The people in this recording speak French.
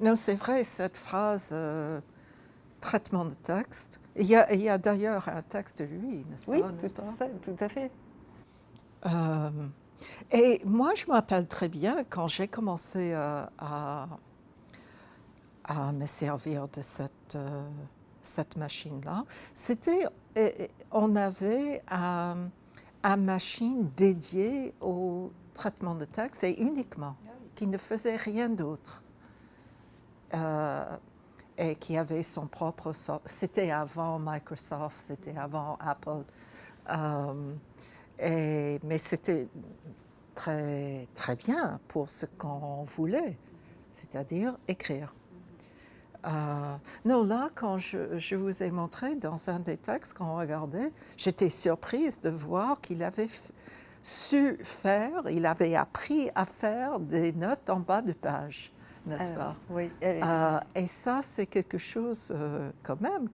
Non, c'est vrai, cette phrase, traitement de texte. Il y a d'ailleurs un texte de lui, Oui, n'est-ce pas? tout à fait. Hem Et moi, je me rappelle très bien quand j'ai commencé, à me servir de cette machine-là, c'était on avait un machine dédiée au traitement de texte et uniquement, Ah oui. qui ne faisait rien d'autre, heu et qui avait son propre c'était avant Microsoft, c'était avant Apple, hem mais c'était très, très bien pour ce qu'on voulait, c'est-à-dire écrire. Non, là, quand je vous ai montré dans un des textes qu'on regardait, j'étais surprise de voir qu'il avait su faire, il avait appris à faire des notes en bas de page, n'est-ce Alors pas? oui, Et ça, c'est quelque chose, quand même